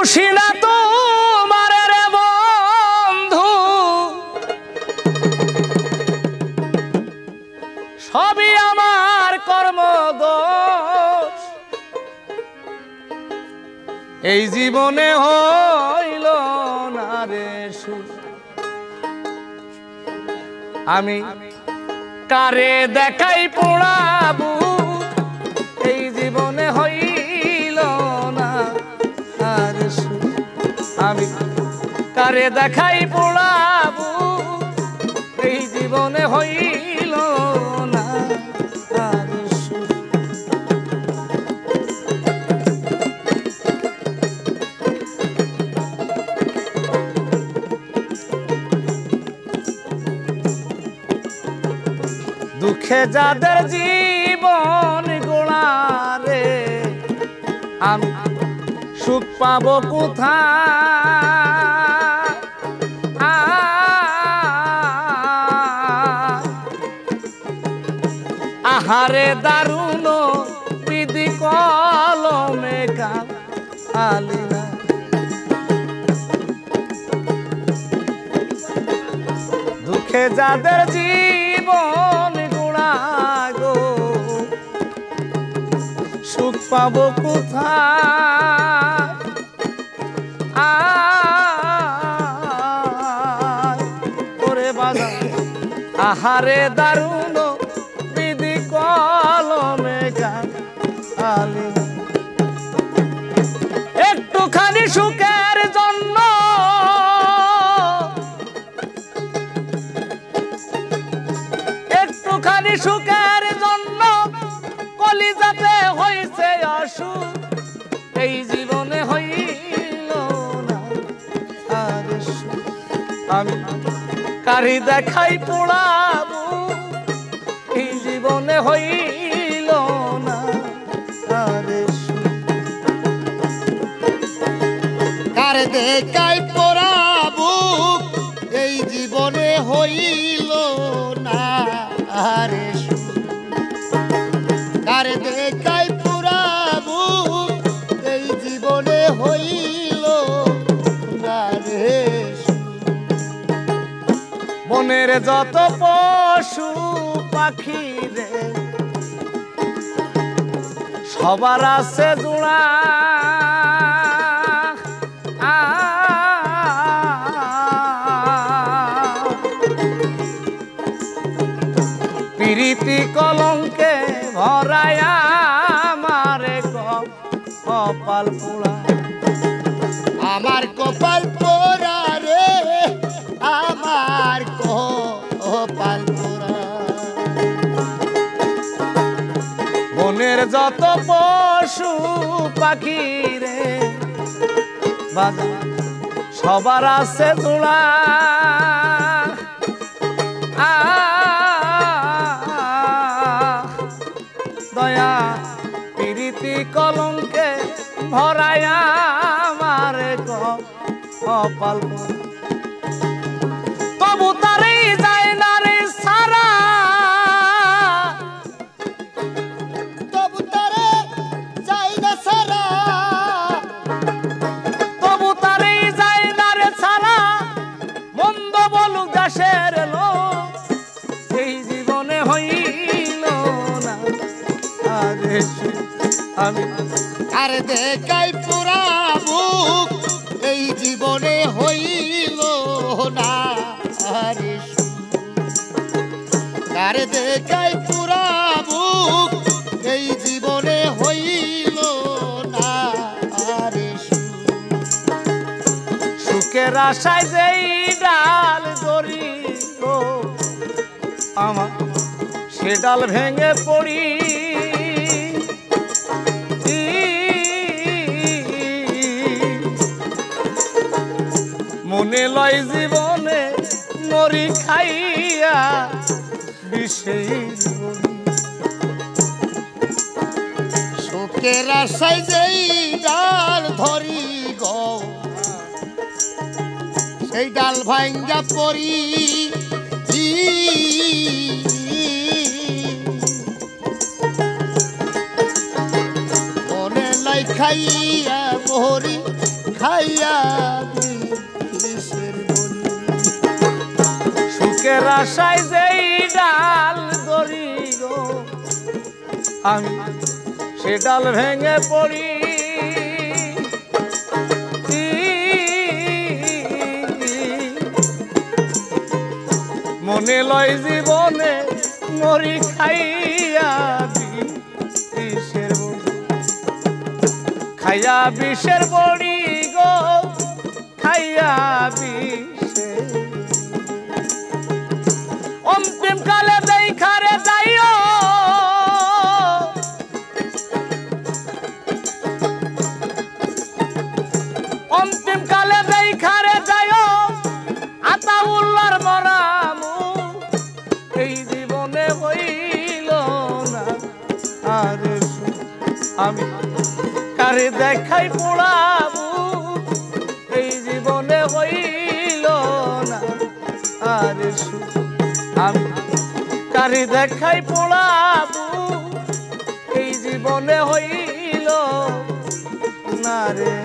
দোষী না তোমার রে বন্ধু, সবই আমার কর্মদোষ। এই জীবনে হইল না রে সুখ, আমি কারে দেখাই পোড়াবো। এই জীবনে হইল না আর সুখ, আমি কারে দেখাই পোড়াবো। এই জীবনে হইল না আর সুখ। দুঃখে যাদের জীবন গোড়া রে, আমি সুখ পাবো কোথায়? আহারে দারুণ বিধি কলমে কালি না। দুঃখে যাদের জীবন গোড়া গো, সুখ পাবো কোথায়? ওরে বাজার আহারে দারুণ বিধি কলমে কালি। একটুখানি সুখের জন্য একটুখানি সুখের জন্য কলিজাতে হইছে অসুখ। এই জীবনে হইল না আর সুখ, আমি কারি দেখাই পোড়াবো। এই জীবনে হইল না আর সুখ, কার দেখাই পোড়াবো। এই জীবনে হইল না আর সুখ, কার দেখাই পোড়াবো। এই জীবনে হইল না রে সুখ। মনের যত পশু পাখি রে, সবার আছে জোড়া। প্রীতি কলঙ্কে ভরায়া আমারে কপাল পোড়া। আমার কপাল পোড়া রে, আমার কপাল পোড়া। বনের যত পশু পাখি রে, সবার আছে জোড়া। দয়া প্রীতি কলঙ্কে ভরায়া আমার কপাল। তবু তারেই যায় না রে সারা, তবু তারে যাই না সারা। তবু তারেই যায় না রে সারা, মন্দ বলুক দেশের লোক। এই জীবনে হইল না আর সুখ, আমি কার দেখাই পোড়াবো। এই জীবনে হইল না আর সুখ, কার দেখাই পোড়াবো। এই জীবনে হইল না আর সুখ। সুখের আশায় যেই ডাল ধরি গো, আমার সে ডাল ভেঙে পড়ি। মনে লয় জীবনে মরি খাইয়া বিষেই সুখের আশায় যেই ডাল ধরি গো, সেই ডাল ভাঙ্গা পড়ি। মনে লাই খাইয়া মরি খাইয়া বিষের বড়ি সুখের আশায় যেই ডাল ধরি গো আমি সে ডাল ভেঙে পড়ি মনে লয় জীবনে মরি খাইয়া বিষের বড়ি খাইয়া বিষের বড়ি গো খাইয়া বিষের অন্তিম কালে দেখারে যাইও অন্তিম কালে দেখারে যাইও আতাউল্লাহর মরামু এই জীবনে হইল না আর আমি কারে দেখাই পোড়াবো এই জীবনে হইল না আর আমি কারে দেখাই পোড়াবো এই জীবনে হইল না রে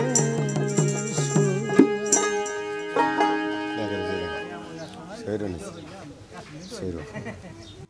Seyir